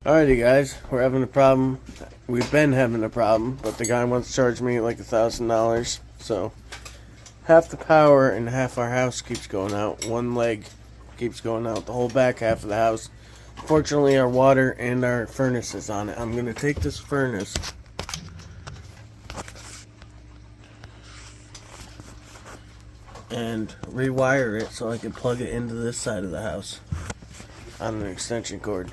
Alrighty guys, we're having a problem. We've been having a problem, but the guy wants to charge me like $1,000. So half the power and half our house keeps going out. One leg keeps going out. The whole back half of the house. Fortunately, our water and our furnace is on it. I'm going to take this furnace and rewire it so I can plug it into this side of the house on an extension cord.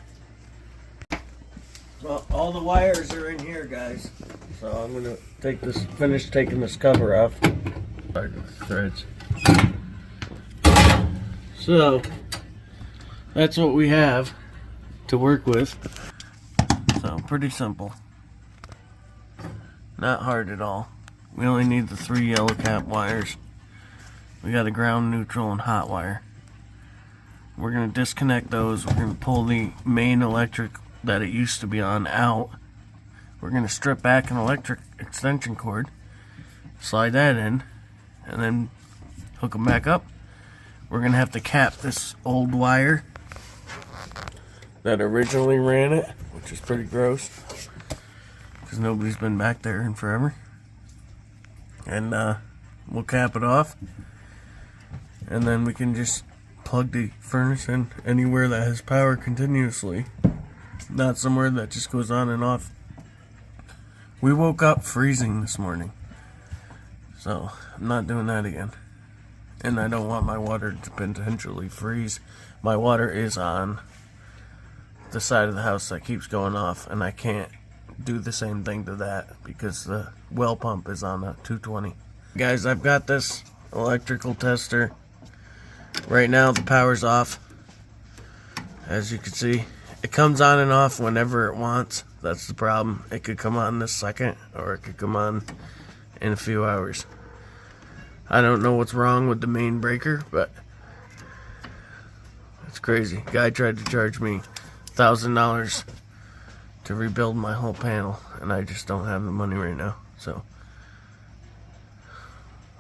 Well, all the wires are in here, guys. So I'm going to finish taking this cover off. Threads. So that's what we have to work with. So pretty simple. Not hard at all. We only need the 3 yellow cap wires. We got a ground, neutral, and hot wire. We're going to disconnect those. We're going to pull the main electric that it used to be on out. We're going to strip back an electric extension cord, slide that in, and then hook them back up. We're going to have to cap this old wire that originally ran it, which is pretty gross because nobody's been back there in forever. And we'll cap it off, and then we can just plug the furnace in anywhere that has power continuously, not somewhere that just goes on and off. We woke up freezing this morning, so I'm not doing that again. And I don't want my water to potentially freeze. My water is on the side of the house that keeps going off, and I can't do the same thing to that because the well pump is on a 220. Guys, I've got this electrical tester. Right now the power's off. As you can see, it comes on and off whenever it wants. That's the problem. It could come on this second, or it could come on in a few hours. I don't know what's wrong with the main breaker, but it's crazy. Guy tried to charge me $1,000 to rebuild my whole panel, and I just don't have the money right now. So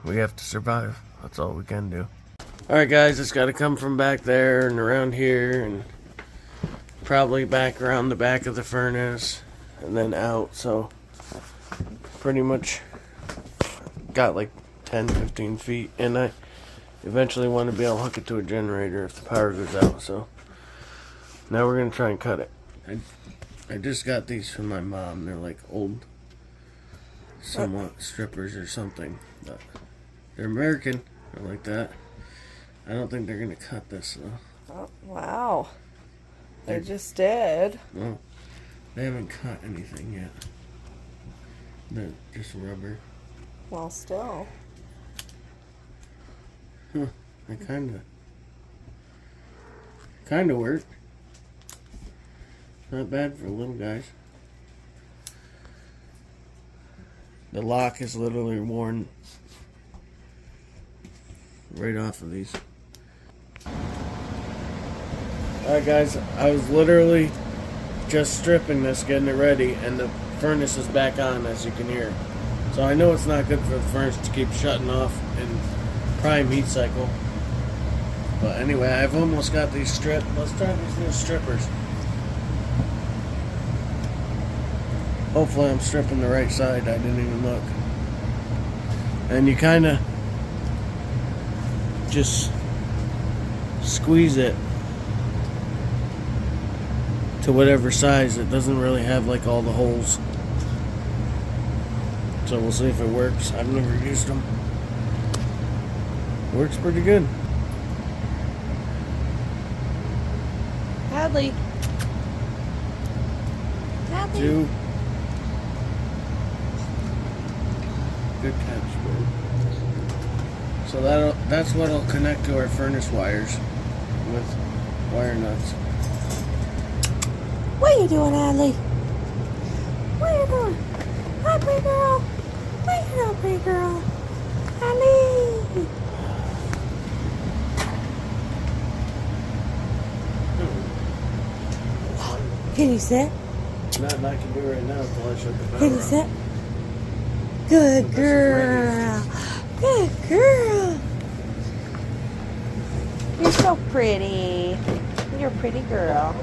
we have to survive. That's all we can do. Alright guys, it's got to come from back there and around here and probably back around the back of the furnace and then out. So pretty much got like 10-15 feet, and I eventually want to be able to hook it to a generator if the power goes out. So now we're going to try and cut it. I just got these from my mom. They're like old somewhat strippers or something, but they're American. They're like that. I don't think they're going to cut this though. Oh, wow. They just did. Well, they haven't cut anything yet. They're just rubber. Well, still. Huh. They kind of work. Not bad for little guys. The lock is literally worn right off of these. Alright guys, I was literally just stripping this, getting it ready, and the furnace is back on, as you can hear. So I know it's not good for the furnace to keep shutting off in prime heat cycle. But anyway, I've almost got these stripped. Let's try these new strippers. Hopefully I'm stripping the right side. I didn't even look. And you kind of just squeeze it to whatever size. It doesn't really have like all the holes. So we'll see if it works. I've never used them. Works pretty good. Hadley. Hadley. 2. Good catch, man. So that's what'll connect to our furnace wires with wire nuts. What are you doing, Hadley? What are you doing? Hi, pretty girl. What are you doing, pretty girl? Hadley. Can you sit? Nothing I can do right now until I shut the power Can you off. sit? Good girl. Good girl. You're so pretty. You're a pretty girl.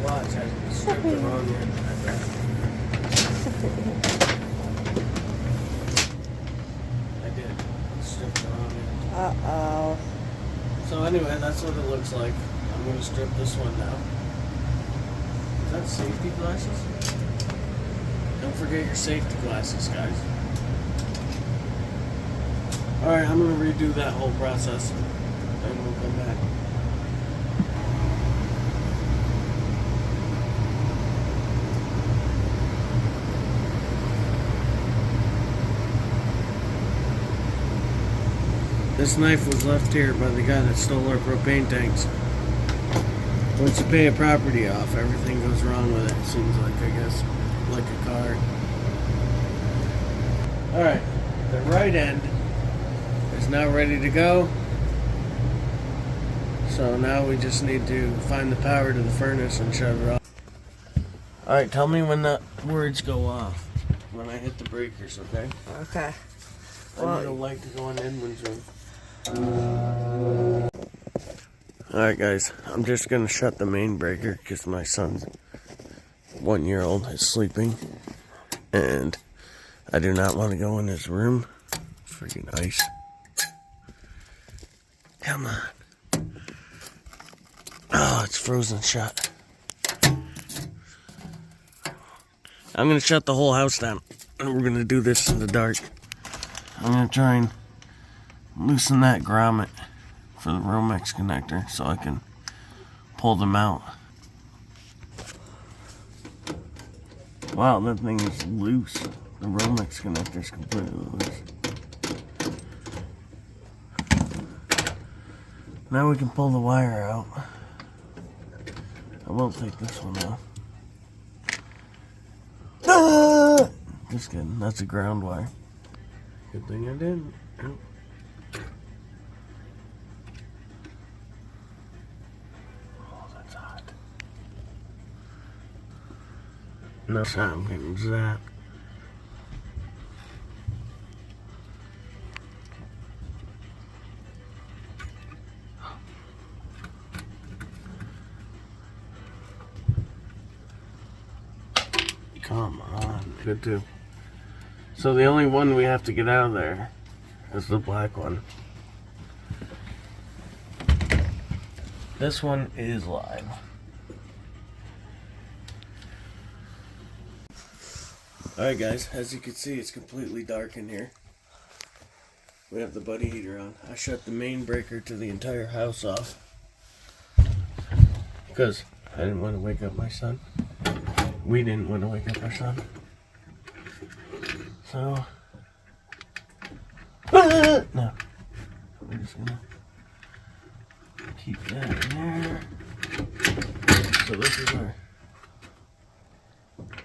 Watch, I stripped the wrong end, I bet. I did. Stripped the wrong end. Uh-oh. So anyway, that's what it looks like. I'm going to strip this one now. Is that safety glasses? Don't forget your safety glasses, guys. Alright, I'm going to redo that whole process. Then we'll come back. This knife was left here by the guy that stole our propane tanks. Once you pay a property off, everything goes wrong with it. It seems like, I guess, like a car. Alright, the right end is now ready to go. So now we just need to find the power to the furnace and shut it off. Alright, tell me when the words go off. When I hit the breakers, okay? Okay. I need a light to go on Edwin's room. Alright guys, I'm just gonna shut the main breaker because my son's 1-year-old is sleeping and I do not want to go in his room. Freaking ice. Come on. Oh, it's frozen shut. I'm gonna shut the whole house down and we're gonna do this in the dark. I'm gonna try and loosen that grommet for the Romex connector so I can pull them out. Wow, that thing is loose. The Romex connector is completely loose. Now we can pull the wire out. I will take this one off. Ah! Just kidding, that's a ground wire. Good thing I didn't. Oh. That's hot. No sound getting zapped. Come on. Good too. So the only one we have to get out of there is the black one. This one is live. Alright guys, as you can see it's completely dark in here. We have the buddy heater on. I shut the main breaker to the entire house off because I didn't want to wake up my son. We didn't want to wake up our son. So, no, we're just gonna keep that in there. So this is where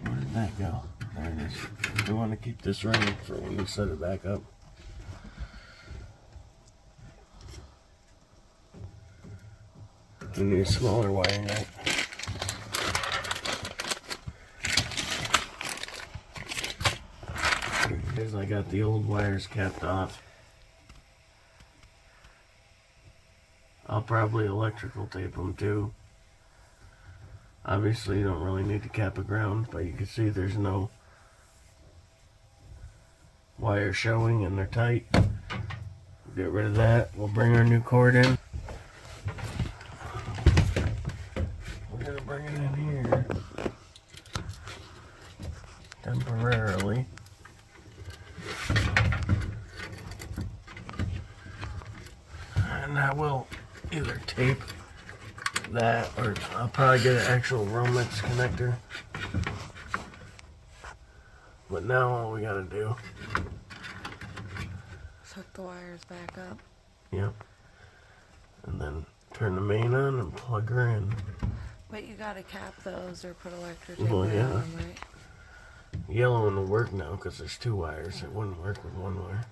did that go? There it is. We want to keep this running for when we set it back up. We need a smaller wiring knife. Here's, I got the old wires capped off. I'll probably electrical tape them too. Obviously you don't really need to cap a ground, but you can see there's no wire showing and they're tight. We'll get rid of that. We'll bring our new cord in. We're gonna bring it in here temporarily. And I will either tape that or I'll probably get an actual Romex connector. But now all we gotta do is hook the wires back up. Yep. And then turn the main on and plug her in. But you gotta cap those or put electric tape Well, yeah. on them, right? Yellow one will work now because there's 2 wires. It wouldn't work with 1 wire.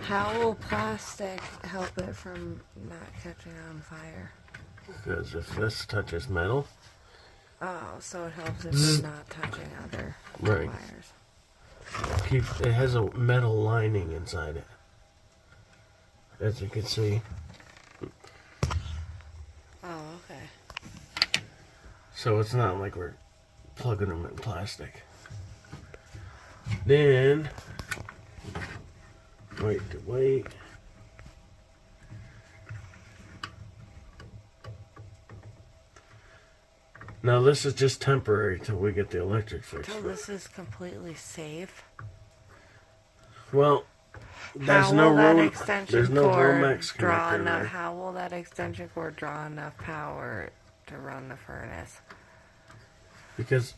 How will plastic help it from not catching on fire? Because if this touches metal, oh, so it helps if it's not touching other right. wires. It has a metal lining inside it. As you can see, Oh, okay. So it's not like we're plugging them in plastic. Then, wait. Now this is just temporary till we get the electric fixed. So this is completely safe. Well, there's How no will that room. extension There's no cord Romex draw connector enough? there. How will that extension cord draw enough power to run the furnace? Because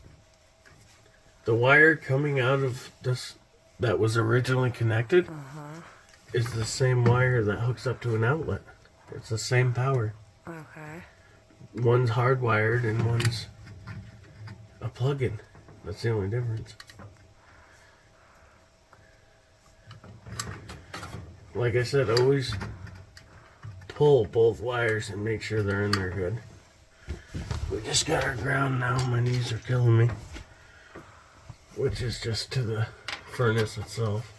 the wire coming out of this that was originally connected is the same wire that hooks up to an outlet. It's the same power. Okay. One's hardwired and one's a plug-in. That's the only difference. Like I said, always pull both wires and make sure they're in there good. We just got our ground now. My knees are killing me. Which is just to the furnace itself.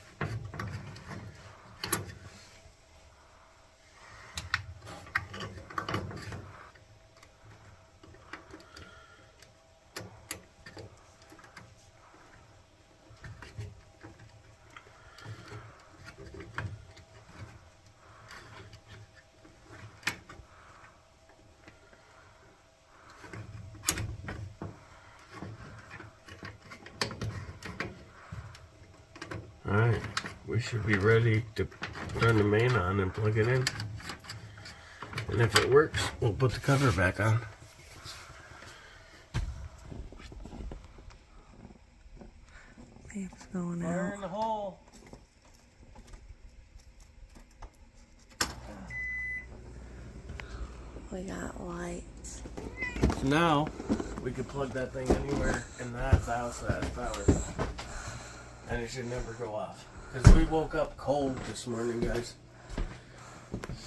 Alright, we should be ready to turn the main on and plug it in. And if it works, we'll put the cover back on. It's going Fire out. in the hole. We got lights. So now, we can plug that thing anywhere in the house that has power. And it should never go off. Because we woke up cold this morning, guys.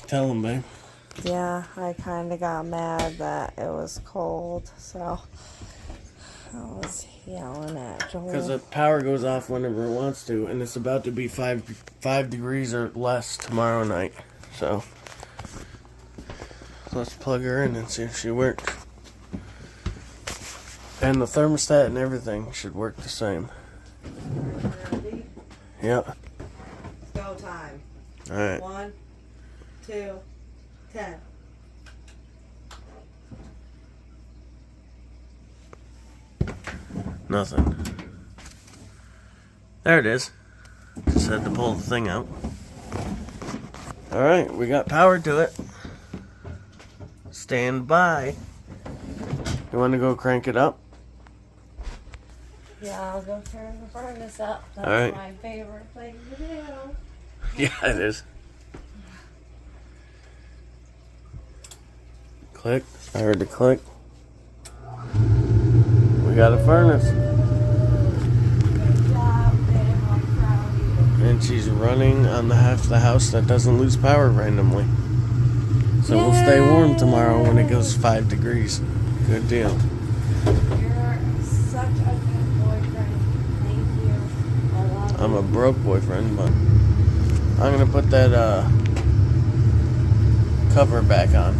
Tell them, babe. Yeah, I kind of got mad that it was cold, so I was yelling at Joel. Because the power goes off whenever it wants to, and it's about to be 5 degrees or less tomorrow night. So let's plug her in and see if she works. And the thermostat and everything should work the same. Ready? Yep. Go time. Alright. 1, 2, 10. Nothing. There it is. Just had to pull the thing out. Alright, we got power to it. Stand by. You want to go crank it up? Yeah, I'll go turn the furnace up. That's All right. my favorite thing to do. Yeah, it is. Click. I heard the click. We got a furnace. Good job, babe. I'm proud of you. And she's running on the half of the house that doesn't lose power randomly. So we'll stay warm tomorrow when it goes 5 degrees. Good deal. You're such a good boyfriend. Thank you. I love I'm you. a broke boyfriend, but I'm gonna put that cover back on.